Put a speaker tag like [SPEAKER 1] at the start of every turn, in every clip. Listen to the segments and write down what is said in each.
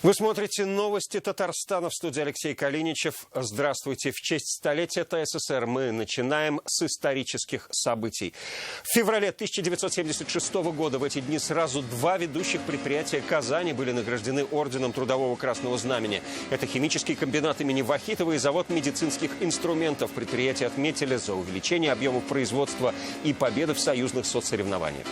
[SPEAKER 1] Вы смотрите новости Татарстана, в студии Алексей Калиничев. Здравствуйте. В честь столетия ТССР мы начинаем с исторических событий. В феврале 1976 года в эти дни сразу два ведущих предприятия Казани были награждены орденом Трудового Красного Знамени. Это химический комбинат имени Вахитова и завод медицинских инструментов. Предприятия отметили за увеличение объемов производства и победы в союзных соцсоревнованиях.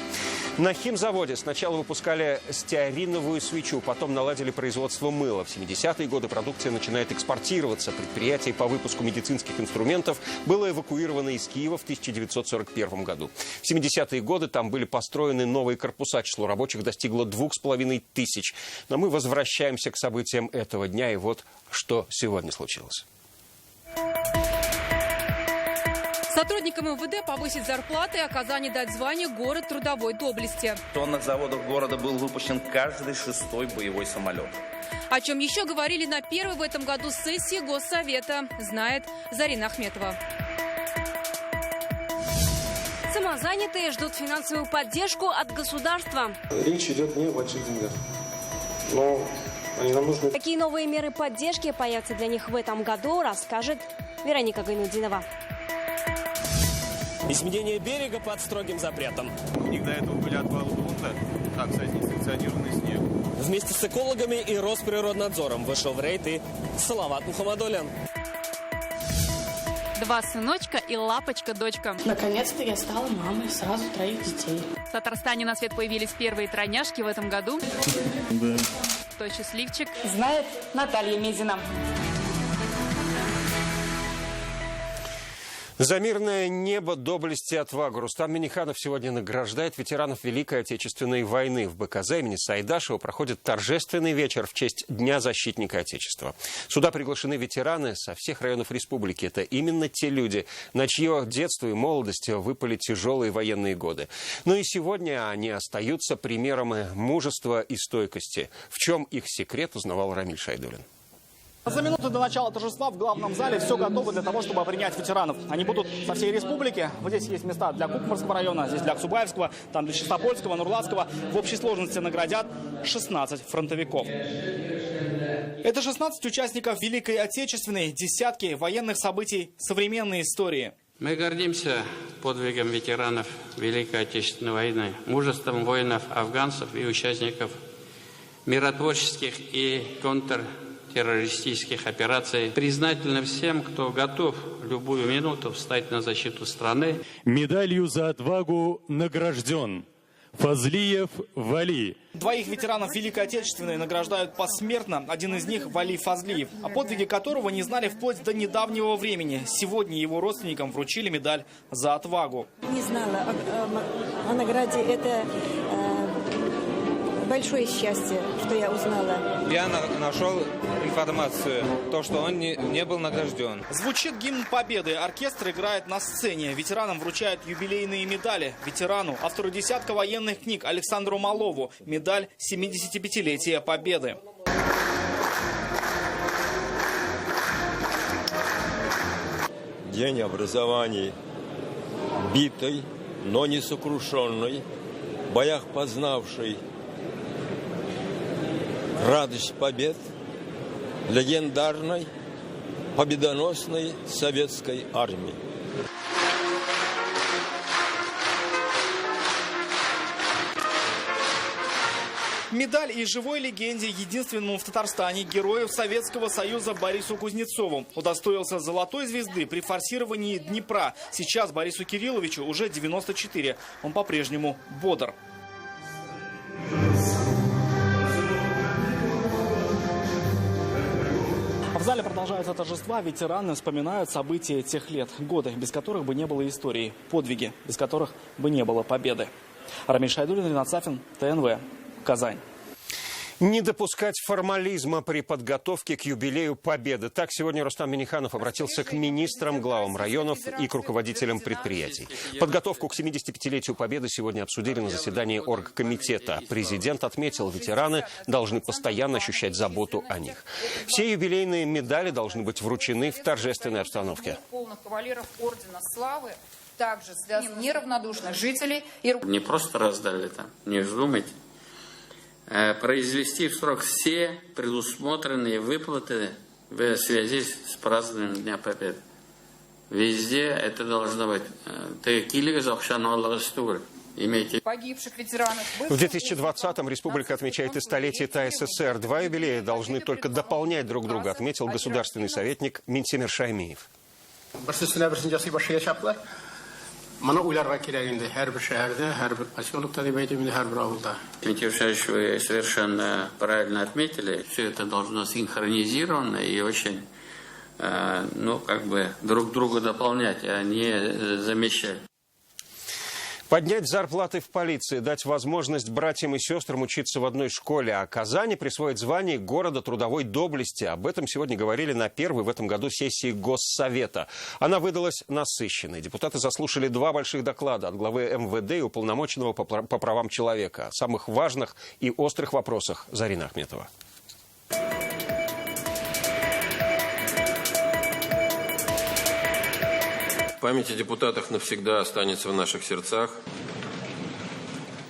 [SPEAKER 1] На химзаводе сначала выпускали стеариновую свечу, потом наладили производство мыла. В 70-е годы продукция начинает экспортироваться. Предприятие по выпуску медицинских инструментов было эвакуировано из Киева в 1941 году. В 70-е годы там были построены новые корпуса. Число рабочих достигло 2500. Но мы возвращаемся к событиям этого дня. И вот что сегодня случилось.
[SPEAKER 2] Сотрудникам МВД повысить зарплаты, а Казани дать звание «Город трудовой доблести».
[SPEAKER 3] В тонных заводах города был выпущен каждый 6-й боевой самолет.
[SPEAKER 2] О чем еще говорили на первой в этом году сессии Госсовета, знает Зарина Ахметова.
[SPEAKER 4] Самозанятые ждут финансовую поддержку от государства.
[SPEAKER 5] Речь идет не о больших деньгах, но они нам нужны.
[SPEAKER 4] Какие новые меры поддержки появятся для них в этом году, расскажет Вероника Гайнудинова.
[SPEAKER 6] Изменение берега под строгим запретом.
[SPEAKER 7] У них до этого были отвалы грунта, а, кстати, несанкционированный снег.
[SPEAKER 6] Вместе с экологами и Росприроднадзором вышел в рейд и Салават Мухаммадуллин.
[SPEAKER 2] Два сыночка и лапочка-дочка.
[SPEAKER 8] Наконец-то я стала мамой сразу 3 детей.
[SPEAKER 2] В Татарстане на свет появились первые тройняшки в этом году.
[SPEAKER 7] Да.
[SPEAKER 2] Кто счастливчик?
[SPEAKER 8] Знает Наталья Мезина.
[SPEAKER 1] За мирное небо, доблесть и отвагу Рустам Минниханов сегодня награждает ветеранов Великой Отечественной войны. В БКЗ имени Сайдашева проходит торжественный вечер в честь Дня защитника Отечества. Сюда приглашены ветераны со всех районов республики. Это именно те люди, на чье детство и молодость выпали тяжелые военные годы. Но и сегодня они остаются примером мужества и стойкости. В чем их секрет, узнавал Рамиль Шайдуллин.
[SPEAKER 9] За минуту до начала торжества в главном зале все готово для того, чтобы принять ветеранов. Они будут со всей республики. Вот здесь есть места для Кукмарского района, здесь для Аксубаевского, там для Чистопольского, Нурлатского. В общей сложности наградят 16 фронтовиков. Это 16 участников Великой Отечественной, десятки военных событий современной истории.
[SPEAKER 10] Мы гордимся подвигом ветеранов Великой Отечественной войны, мужеством воинов, афганцев и участников миротворческих и контртеррористических операций. Признательны всем, кто готов в любую минуту встать на защиту страны.
[SPEAKER 11] Медалью за отвагу награжден Фазлиев Вали.
[SPEAKER 9] Двоих ветеранов Великой Отечественной награждают посмертно. Один из них – Вали Фазлиев, о подвиге которого не знали вплоть до недавнего времени. Сегодня его родственникам вручили медаль за отвагу.
[SPEAKER 12] Не знала о награде. Это большое счастье, что я узнала.
[SPEAKER 13] Я нашел информацию, то, что он не был награжден.
[SPEAKER 9] Звучит гимн Победы. Оркестр играет на сцене. Ветеранам вручают юбилейные медали. Ветерану, автору десятка военных книг Александру Малову, медаль 75-летия Победы.
[SPEAKER 14] День образований, битый, но не сокрушенный, в боях познавший радость побед легендарной победоносной советской армии.
[SPEAKER 9] Медаль и живой легенде, единственному в Татарстане герою Советского Союза Борису Кузнецову. Удостоился золотой звезды при форсировании Днепра. Сейчас Борису Кирилловичу уже 94. Он по-прежнему бодр. В зале продолжаются торжества. Ветераны вспоминают события тех лет. Годы, без которых бы не было истории. Подвиги, без которых бы не было победы. Рамиль Шайдуллин, Ринат Сафин, ТНВ, Казань.
[SPEAKER 1] Не допускать формализма при подготовке к юбилею Победы. Так сегодня Рустам Минниханов обратился к министрам, главам районов и к руководителям предприятий. Подготовку к 75-летию Победы сегодня обсудили на заседании оргкомитета. Президент отметил, ветераны должны постоянно ощущать заботу о них. Все юбилейные медали должны быть вручены в торжественной обстановке.
[SPEAKER 15] Полных кавалеров ордена славы также связаны неравнодушных жителей.
[SPEAKER 10] Не просто раздали там, не вздумайте. произвести в срок все предусмотренные выплаты в связи с празднованием Дня Победы. Везде это должно быть.
[SPEAKER 15] Погибших ветеранов.
[SPEAKER 1] В 2020-м республика отмечает и столетие ТАССР. Два юбилея должны только дополнять друг друга, отметил государственный советник Минтимир Шаймиев.
[SPEAKER 10] Дмитрий Александрович, вы совершенно правильно отметили. Все это должно синхронизировано и очень, друг друга дополнять, а не замещать.
[SPEAKER 1] Поднять зарплаты в полиции, дать возможность братьям и сестрам учиться в одной школе, а Казани присвоить звание города трудовой доблести. Об этом сегодня говорили на первой в этом году сессии Госсовета. Она выдалась насыщенной. Депутаты заслушали два больших доклада от главы МВД и уполномоченного по правам человека. О самых важных и острых вопросах Зарина Ахметова.
[SPEAKER 16] Память о депутатах навсегда останется в наших сердцах.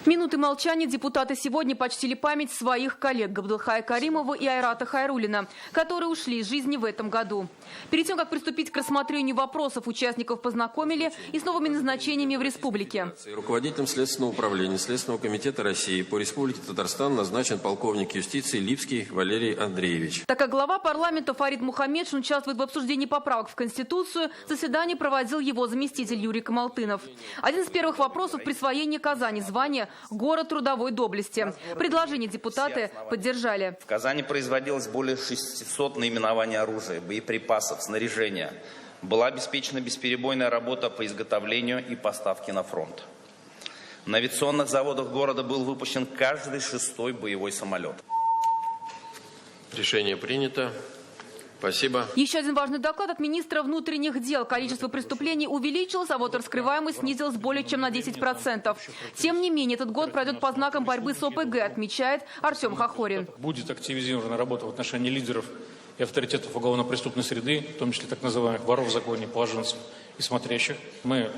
[SPEAKER 2] Минуты молчания депутаты сегодня почтили память своих коллег Габдулхая Каримова и Айрата Хайруллина, которые ушли из жизни в этом году. Перед тем, как приступить к рассмотрению вопросов, участников познакомили и с новыми назначениями в республике.
[SPEAKER 16] Руководителем Следственного управления Следственного комитета России по Республике Татарстан назначен полковник юстиции Липский Валерий Андреевич.
[SPEAKER 2] Так как глава парламента Фарид Мухаммедшин участвует в обсуждении поправок в Конституцию, заседание проводил его заместитель Юрий Камалтынов. Один из первых вопросов – присвоение Казани звания «Город трудовой доблести». Предложение депутаты поддержали.
[SPEAKER 3] В Казани производилось более 600 наименований оружия, боеприпасов, снаряжения. Была обеспечена бесперебойная работа по изготовлению и поставке на фронт. На авиационных заводах города был выпущен каждый 6-й боевой самолет.
[SPEAKER 16] Решение принято. Спасибо.
[SPEAKER 2] Еще один важный доклад от министра внутренних дел. Количество преступлений увеличилось, а вот раскрываемость снизилась более чем на 10%. Тем не менее, этот год пройдет по знакам борьбы с ОПГ, отмечает Артем Хохорин.
[SPEAKER 17] Будет активизирована работа в отношении лидеров и авторитетов уголовно-преступной среды, в том числе так называемых воров в законе, положенцев и смотрящих. Мы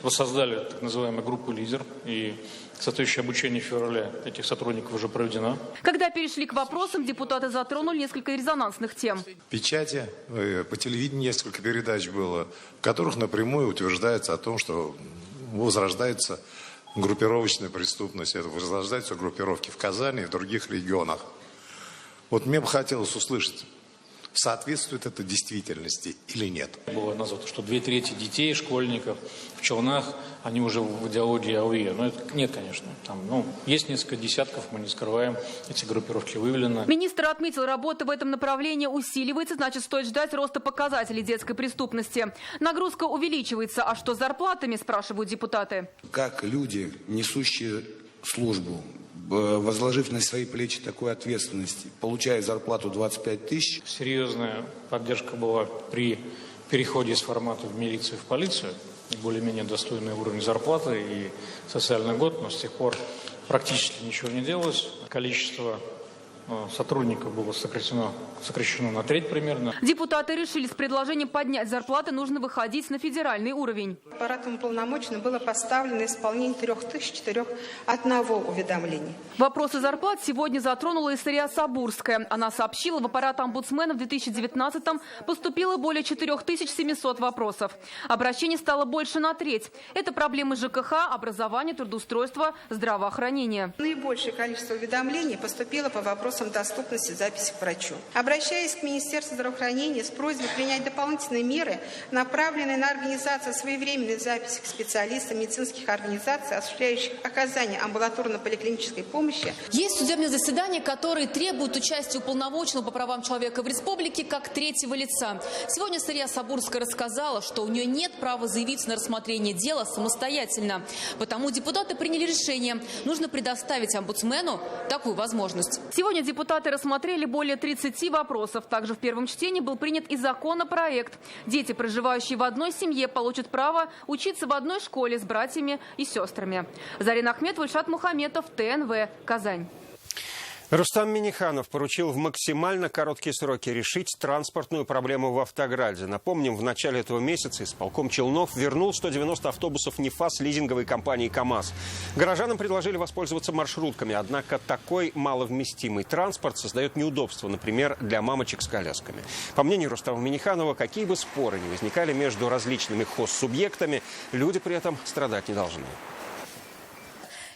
[SPEAKER 17] воссоздали так называемую группу «Лидер», и соответствующее обучение в феврале этих сотрудников уже проведено.
[SPEAKER 2] Когда перешли к вопросам, депутаты затронули несколько резонансных тем.
[SPEAKER 18] В печати, по телевидению несколько передач было, в которых напрямую утверждается о том, что возрождается группировочная преступность, это возрождаются группировки в Казани и в других регионах. Вот мне бы хотелось услышать, соответствует это действительности или нет.
[SPEAKER 17] Было названо, что 2/3 детей, школьников в Челнах, они уже в идеологии АУЕ. Но это нет, конечно. Там, есть несколько десятков, мы не скрываем, эти группировки выявлены.
[SPEAKER 2] Министр отметил, работа в этом направлении усиливается, значит, стоит ждать роста показателей детской преступности. Нагрузка увеличивается. А что с зарплатами, спрашивают депутаты.
[SPEAKER 19] Как люди, несущие службу, возложив на свои плечи такую ответственность, получая зарплату 25 тысяч.
[SPEAKER 17] Серьезная поддержка была при переходе из формата в милицию в полицию. Более-менее достойный уровень зарплаты и социальный год, но с тех пор практически ничего не делалось. Количество сотрудников было сокращено на треть примерно.
[SPEAKER 2] Депутаты решили, с предложением поднять зарплаты нужно выходить на федеральный уровень.
[SPEAKER 12] Аппаратом уполномоченным было поставлено исполнение 3001 уведомлений.
[SPEAKER 2] Вопросы зарплат сегодня затронула и Сария Сабурская. Она сообщила, в аппарат омбудсмена в 2019-м поступило более 4700 вопросов. Обращений стало больше на треть. Это проблемы ЖКХ, образования, трудоустройства, здравоохранения.
[SPEAKER 12] Наибольшее количество уведомлений поступило по вопросам доступности записи к врачу. Обращаясь к Министерству здравоохранения с просьбой принять дополнительные меры, направленные на организацию своевременной записи к специалистам медицинских организаций, осуществляющих оказание амбулаторно-поликлинической помощи.
[SPEAKER 2] Есть судебные заседания, которые требуют участия уполномоченного по правам человека в республике как третьего лица. Сегодня Сария Сабурская рассказала, что у нее нет права заявиться на рассмотрение дела самостоятельно. Потому депутаты приняли решение. Нужно предоставить омбудсмену такую возможность. Сегодня депутаты рассмотрели более 30 вопросов. Также в первом чтении был принят и законопроект. Дети, проживающие в одной семье, получат право учиться в одной школе с братьями и сестрами. Зарина Ахметова, Ильшат Мухаметов, ТНВ, Казань.
[SPEAKER 1] Рустам Минниханов поручил в максимально короткие сроки решить транспортную проблему в Автограде. Напомним, в начале этого месяца исполком Челнов вернул 190 автобусов НИФАС лизинговой компании КАМАЗ. Горожанам предложили воспользоваться маршрутками, однако такой маловместимый транспорт создает неудобства, например, для мамочек с колясками. По мнению Рустама Минниханова, какие бы споры ни возникали между различными хозсубъектами, люди при этом страдать не должны.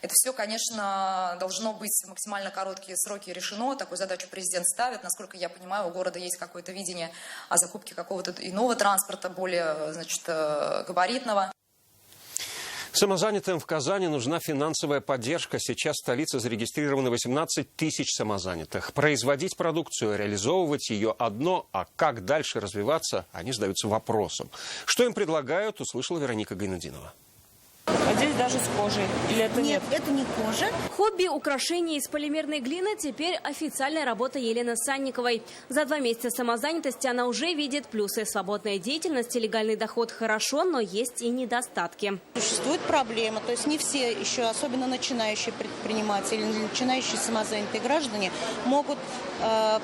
[SPEAKER 15] Это все, конечно, должно быть в максимально короткие сроки решено. Такую задачу президент ставит. Насколько я понимаю, у города есть какое-то видение о закупке какого-то иного транспорта, более, габаритного.
[SPEAKER 1] Самозанятым в Казани нужна финансовая поддержка. Сейчас в столице зарегистрировано 18 тысяч самозанятых. Производить продукцию, реализовывать ее одно, а как дальше развиваться, они задаются вопросом. Что им предлагают, услышала Вероника Гайнудинова.
[SPEAKER 8] А здесь даже с кожей. Или это нет?
[SPEAKER 4] Нет, это не кожа. Хобби украшения из полимерной глины теперь официальная работа Елены Санниковой. За 2 месяца самозанятости она уже видит плюсы. Свободная деятельность и легальный доход хорошо, но есть и недостатки.
[SPEAKER 20] Существует проблема. То есть не все еще, особенно начинающие предприниматели, начинающие самозанятые граждане, могут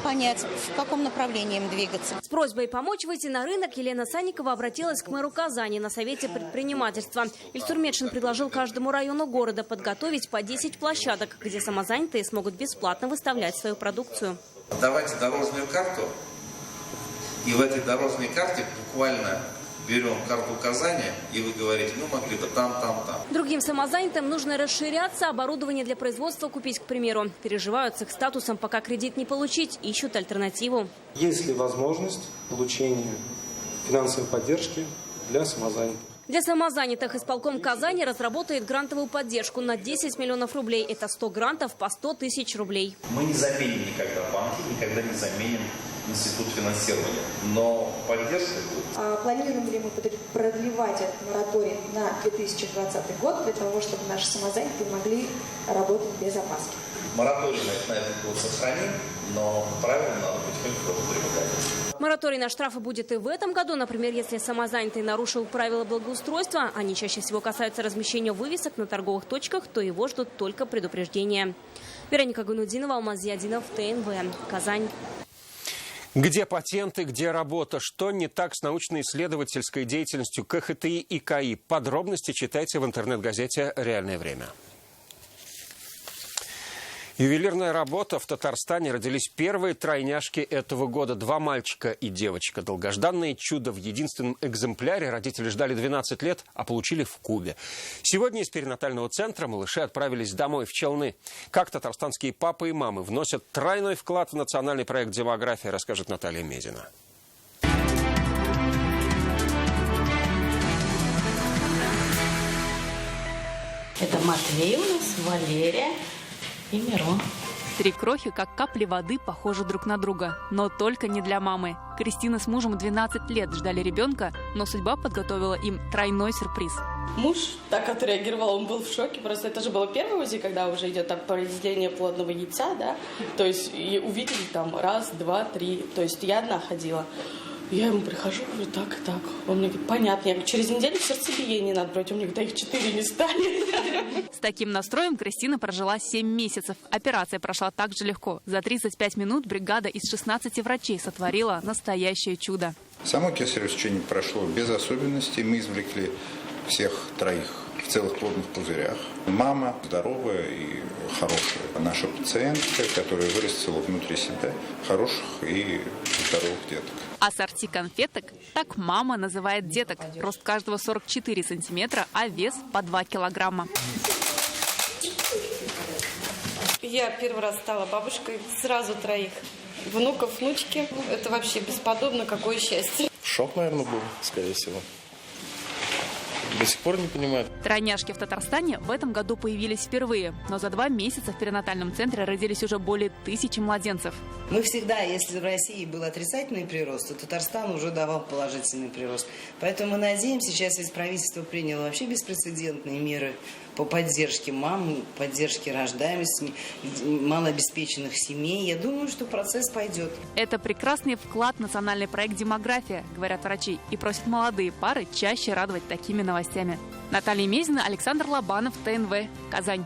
[SPEAKER 20] понять, в каком направлении им двигаться.
[SPEAKER 4] С просьбой помочь выйти на рынок Елена Санникова обратилась к мэру Казани на Совете предпринимательства. Ильсур Медшин предложил каждому району города подготовить по 10 площадок, где самозанятые смогут бесплатно выставлять свою продукцию.
[SPEAKER 3] Давайте дорожную карту, и в этой дорожной карте буквально берем карту Казани, и вы говорите, могли бы там.
[SPEAKER 4] Другим самозанятым нужно расширяться, оборудование для производства купить, к примеру. Переживают с их статусом, пока кредит не получить, ищут альтернативу.
[SPEAKER 5] Есть ли возможность получения финансовой поддержки для самозанятых?
[SPEAKER 4] Для самозанятых исполком Казани разработает грантовую поддержку на 10 миллионов рублей. Это 100 грантов по 100 тысяч рублей.
[SPEAKER 3] Мы не заменим никогда банки, никогда не заменим институт финансирования, но поддержка будет.
[SPEAKER 21] Планируем ли мы продлевать этот мораторий на 2020 год для того, чтобы наши самозанятые могли работать без опаски?
[SPEAKER 3] Мораторий на этот год сохраним, но правильно надо потихоньку привыкать.
[SPEAKER 4] Мораторий на штрафы будет и в этом году. Например, если самозанятый нарушил правила благоустройства, они чаще всего касаются размещения вывесок на торговых точках, то его ждут только предупреждения. Вероника Гайнудинова, Алмаз Зиадинов, ТНВ, Казань.
[SPEAKER 1] Где патенты, где работа? Что не так с научно-исследовательской деятельностью КХТИ и КАИ? Подробности читайте в интернет-газете «Реальное время». Ювелирная работа. В Татарстане родились первые тройняшки этого года. 2 мальчика и девочка. Долгожданное чудо в единственном экземпляре. Родители ждали 12 лет, а получили в Кубе. Сегодня из перинатального центра малыши отправились домой в Челны. Как татарстанские папы и мамы вносят тройной вклад в национальный проект «Демография», расскажет Наталья Мезина.
[SPEAKER 8] Это Матвей у нас, Валерия и Мирон.
[SPEAKER 2] 3 крохи, как капли воды, похожи друг на друга. Но только не для мамы. Кристина с мужем 12 лет ждали ребенка, но судьба подготовила им тройной сюрприз.
[SPEAKER 8] Муж так отреагировал, он был в шоке. Просто это же было первое УЗИ, когда уже идет там произведение плодного яйца, да? То есть и увидели там 1, 2, 3. То есть я одна ходила. Я ему прихожу, говорю, так и так. Он мне говорит, понятно. Я говорю, через неделю сердцебиение надо брать. Он мне говорит, их 4 не станет.
[SPEAKER 2] С таким настроем Кристина прожила 7 месяцев. Операция прошла так же легко. За 35 минут бригада из 16 врачей сотворила настоящее чудо.
[SPEAKER 22] Само кесарево сечение прошло без особенностей. Мы извлекли всех 3 в целых плодных пузырях. Мама здоровая и хорошая. Наша пациентка, которая вырастила внутри себя хороших и здоровых деток.
[SPEAKER 2] Ассорти конфеток так мама называет деток. Рост каждого 44 сантиметра, а вес по 2 килограмма.
[SPEAKER 8] Я первый раз стала бабушкой, сразу 3 внуков, внучки. Это вообще бесподобно, какое счастье.
[SPEAKER 7] Шок, наверное, был, скорее всего. До сих пор не понимаю.
[SPEAKER 2] Тройняшки в Татарстане в этом году появились впервые. Но за 2 месяца в перинатальном центре родились уже более 1000 младенцев.
[SPEAKER 23] Мы всегда, если в России был отрицательный прирост, то Татарстан уже давал положительный прирост. Поэтому мы надеемся, сейчас ведь правительство приняло вообще беспрецедентные меры по поддержке мам, поддержке рождаемости, малообеспеченных семей. Я думаю, что процесс пойдет.
[SPEAKER 2] Это прекрасный вклад в национальный проект «Демография», говорят врачи, и просят молодые пары чаще радовать такими новостями. Наталья Мезина, Александр Лобанов, ТНВ, Казань.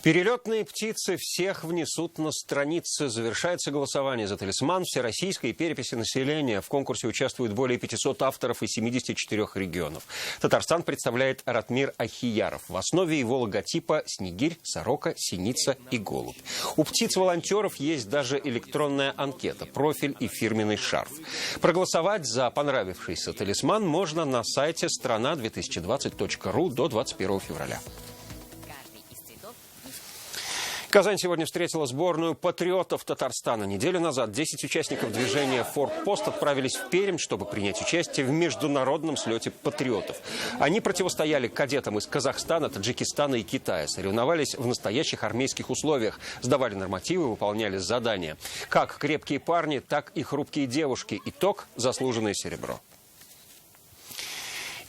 [SPEAKER 1] Перелетные птицы всех внесут на страницы. Завершается голосование за талисман всероссийской переписи населения. В конкурсе участвуют более 500 авторов из 74 регионов. Татарстан представляет Ратмир Ахияров. В основе его логотипа снегирь, сорока, синица и голубь. У птиц-волонтеров есть даже электронная анкета, профиль и фирменный шарф. Проголосовать за понравившийся талисман можно на сайте strana2020.ru до 21 февраля. Казань сегодня встретила сборную патриотов Татарстана. Неделю назад 10 участников движения «Форпост» отправились в Пермь, чтобы принять участие в международном слете патриотов. Они противостояли кадетам из Казахстана, Таджикистана и Китая. Соревновались в настоящих армейских условиях. Сдавали нормативы, выполняли задания. Как крепкие парни, так и хрупкие девушки. Итог – заслуженное серебро.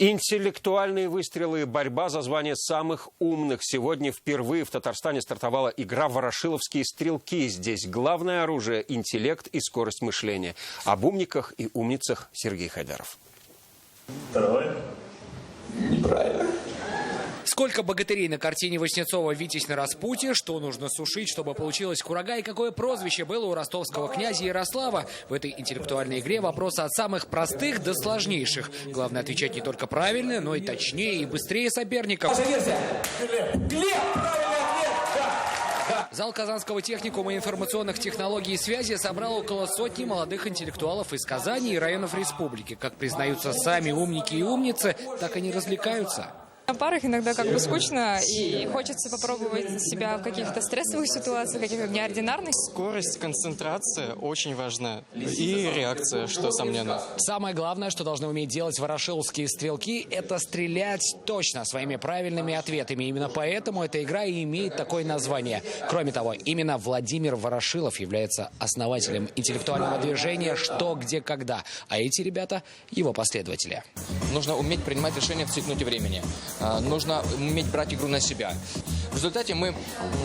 [SPEAKER 1] Интеллектуальные выстрелы и борьба за звание самых умных. Сегодня впервые в Татарстане стартовала игра «Ворошиловские стрелки». Здесь главное оружие – интеллект и скорость мышления. Об умниках и умницах Сергей Хайдаров.
[SPEAKER 6] Второе. Неправильно.
[SPEAKER 11] Сколько богатырей на картине Васнецова «Витязь на распутье», что нужно сушить, чтобы получилась курага, и какое прозвище было у ростовского князя Ярослава. В этой интеллектуальной игре вопросы от самых простых до сложнейших. Главное отвечать не только правильно, но и точнее и быстрее соперников. Зал Казанского техникума информационных технологий и связи собрал около сотни молодых интеллектуалов из Казани и районов республики. Как признаются сами умники и умницы, так они развлекаются.
[SPEAKER 13] На парах иногда как бы скучно, и хочется попробовать себя в каких-то стрессовых ситуациях, каких-то неординарных.
[SPEAKER 24] Скорость, концентрация очень важна. И реакция, что сомненно.
[SPEAKER 11] Самое главное, что должны уметь делать ворошиловские стрелки, это стрелять точно своими правильными ответами. Именно поэтому эта игра и имеет такое название. Кроме того, именно Владимир Ворошилов является основателем интеллектуального движения «Что, где, когда». А эти ребята – его последователи.
[SPEAKER 24] Нужно уметь принимать решения в цветноте времени. Нужно уметь брать игру на себя. В результате мы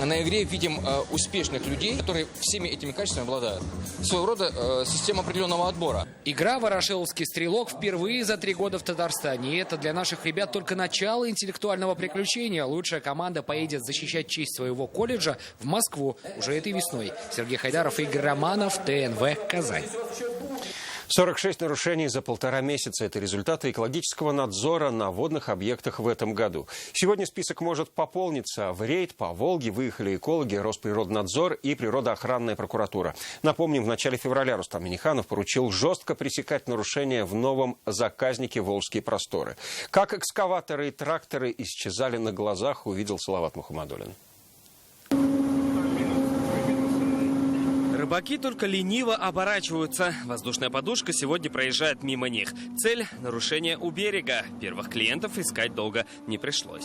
[SPEAKER 24] на игре видим успешных людей, которые всеми этими качествами обладают. Своего рода система определенного отбора.
[SPEAKER 11] Игра «Ворошиловский стрелок» впервые за 3 года в Татарстане. И это для наших ребят только начало интеллектуального приключения. Лучшая команда поедет защищать честь своего колледжа в Москву уже этой весной. Сергей Хайдаров, Игорь Романов, ТНВ, Казань.
[SPEAKER 1] 46 нарушений за 1,5 месяца. Это результаты экологического надзора на водных объектах в этом году. Сегодня список может пополниться. В рейд по Волге выехали экологи, Росприроднадзор и природоохранная прокуратура. Напомним, в начале февраля Рустам Минниханов поручил жестко пресекать нарушения в новом заказнике «Волжские просторы». Как экскаваторы и тракторы исчезали на глазах, увидел Салават Мухаммадуллин.
[SPEAKER 25] Рыбаки только лениво оборачиваются. Воздушная подушка сегодня проезжает мимо них. Цель – нарушение у берега. Первых клиентов искать долго не пришлось.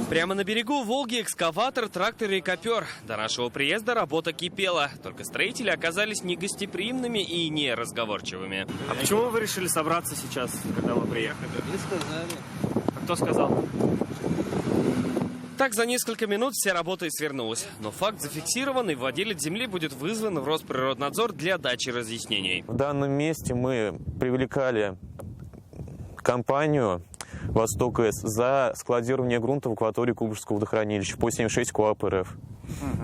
[SPEAKER 25] Прямо на берегу Волги экскаватор, трактор и копер. До нашего приезда работа кипела. Только строители оказались негостеприимными и неразговорчивыми.
[SPEAKER 26] А почему вы решили собраться сейчас, когда мы приехали?
[SPEAKER 25] Не сказали.
[SPEAKER 26] А кто сказал?
[SPEAKER 25] Так за несколько минут вся работа и свернулась. Но факт зафиксирован, и владелец земли будет вызван в Росприроднадзор для дачи разъяснений.
[SPEAKER 27] В данном месте мы привлекали компанию «Восток-С» за складирование грунта в акватории Кубышевского водохранилища по 76 КоАП РФ.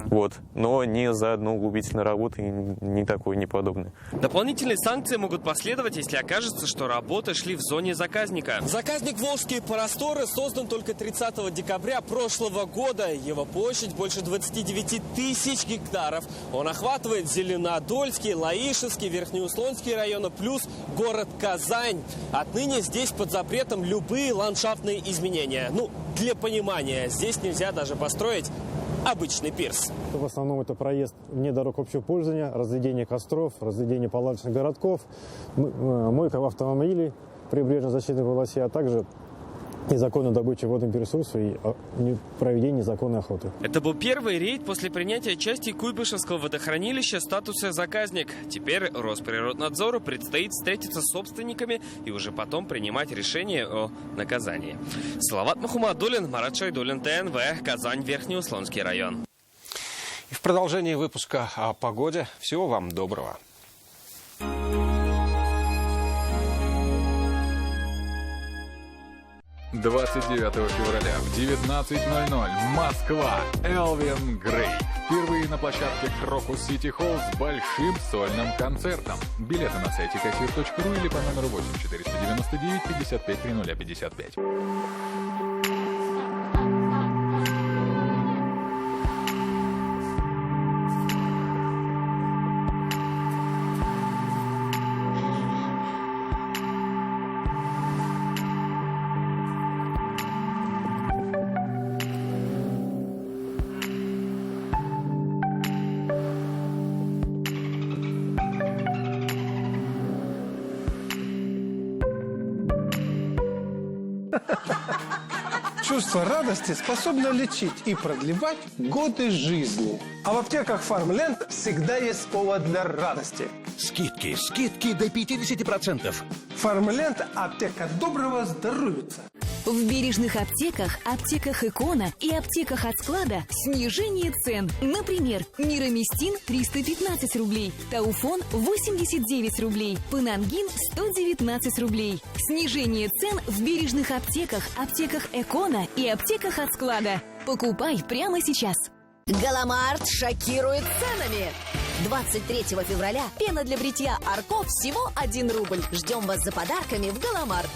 [SPEAKER 27] Вот. Но не за углубительные работы, ни такое, ни подобное.
[SPEAKER 25] Дополнительные санкции могут последовать, если окажется, что работы шли в зоне заказника.
[SPEAKER 26] Заказник «Волжские просторы» создан только 30 декабря прошлого года. Его площадь больше 29 тысяч гектаров. Он охватывает Зеленодольский, Лаишевский, Верхнеуслонский районы, плюс город Казань. Отныне здесь под запретом любые ландшафтные изменения. Для понимания, здесь нельзя даже построить обычный пирс.
[SPEAKER 28] В основном это проезд вне дорог общего пользования, разведение костров, разведение палаточных городков, мойка автомобилей в прибрежно-защитной полосе, а также незаконной добычи водных ресурсов и проведение незаконной охоты.
[SPEAKER 25] Это был первый рейд после принятия части Куйбышевского водохранилища статуса «заказник». Теперь Росприроднадзору предстоит встретиться с собственниками и уже потом принимать решение о наказании. Салават Мухаммадуллин, Марат Шайдуллин, ТНВ, Казань, Верхнеуслонский район.
[SPEAKER 1] И в продолжении выпуска о погоде. Всего вам доброго.
[SPEAKER 9] 29 февраля в 19:00 Москва. Элвин Грей. Впервые на площадке Крокус Сити Холл с большим сольным концертом. Билеты на сайте kassir.ru или по номеру 8 499 55 30 55.
[SPEAKER 10] Чувство радости способно лечить и продлевать годы жизни. А в аптеках Фармленд всегда есть повод для радости.
[SPEAKER 12] Скидки до 50%.
[SPEAKER 10] Фармленд – аптека доброго здоровья.
[SPEAKER 14] В бережных аптеках, аптеках Икона и аптеках от склада снижение цен. Например, Мироместин 315 рублей, Тауфон 89 рублей, Панангин 119 рублей. Снижение цен в бережных аптеках, аптеках Икона и аптеках от склада. Покупай прямо сейчас.
[SPEAKER 16] Галамарт шокирует ценами. 23 февраля пена для бритья Арко всего 1 рубль. Ждем вас за подарками в Галамарт.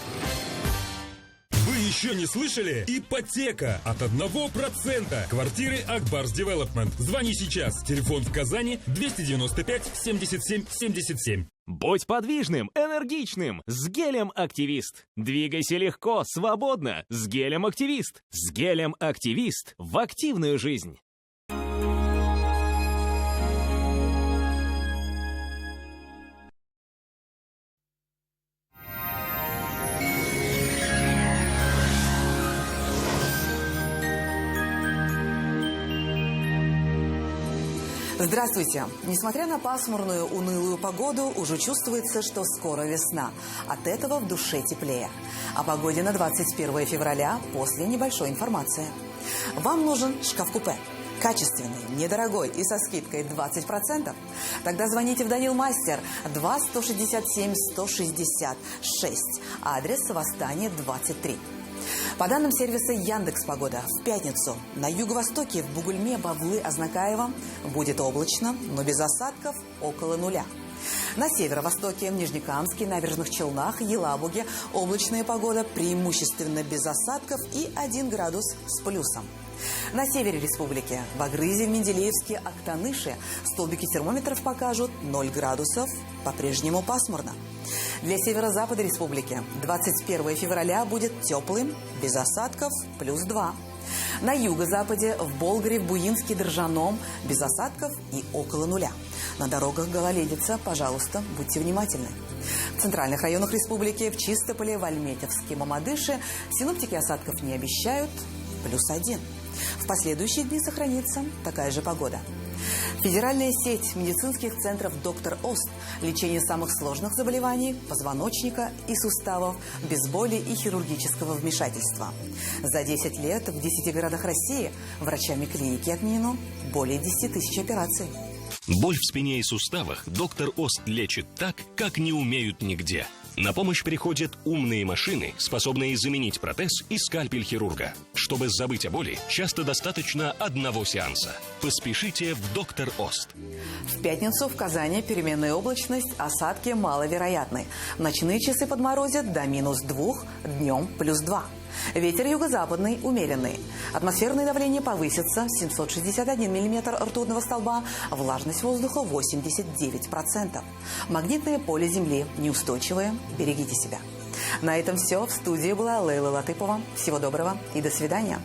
[SPEAKER 17] Вы еще не слышали? Ипотека от 1%. Квартиры Акбарс Девелопмент. Звони сейчас. Телефон в Казани 295 77 77.
[SPEAKER 18] Будь подвижным, энергичным с гелем «Активист». Двигайся легко, свободно с гелем «Активист». С гелем «Активист» в активную жизнь.
[SPEAKER 19] Здравствуйте! Несмотря на пасмурную, унылую погоду, уже чувствуется, что скоро весна. От этого в душе теплее. О погоде на 21 февраля после небольшой информации. Вам нужен шкаф-купе. Качественный, недорогой и со скидкой 20%? Тогда звоните в Данил Мастер 2 167 166. Адрес Восстание 23. По данным сервиса Яндекс.Погода, в пятницу на юго-востоке в Бугульме, Бавлы, Азнакаево будет облачно, но без осадков около нуля. На северо-востоке, в Нижнекамске, Набережных Челнах, Елабуге облачная погода, преимущественно без осадков и 1 градус с плюсом. На севере республики, в Агрызе, в Менделеевске, Актаныше столбики термометров покажут 0 градусов, по-прежнему пасмурно. Для северо-запада республики 21 февраля будет теплым, без осадков, плюс 2. На юго-западе, в Болгаре, в Буинске, Држаном без осадков и около нуля. На дорогах гололедица, пожалуйста, будьте внимательны. В центральных районах республики, в Чистополе, в Альметьевске, Мамадыше синоптики осадков не обещают, плюс 1. В последующие дни сохранится такая же погода. Федеральная сеть медицинских центров «Доктор Ост». Лечение самых сложных заболеваний позвоночника и суставов без боли и хирургического вмешательства. За 10 лет в 10 городах России врачами клиники отменено более 10 тысяч операций.
[SPEAKER 29] Боль в спине и суставах «Доктор Ост» лечит так, как не умеют нигде. На помощь приходят умные машины, способные заменить протез и скальпель хирурга. Чтобы забыть о боли, часто достаточно одного сеанса. Поспешите в «Доктор Ост».
[SPEAKER 19] В пятницу в Казани переменная облачность, осадки маловероятны. В ночные часы подморозят до -2, днем +2. Ветер юго-западный умеренный. Атмосферное давление повысится 761 миллиметр ртутного столба, влажность воздуха 89%. Магнитное поле Земли неустойчивое, берегите себя. На этом все. В студии была Лейла Латыпова. Всего доброго и до свидания.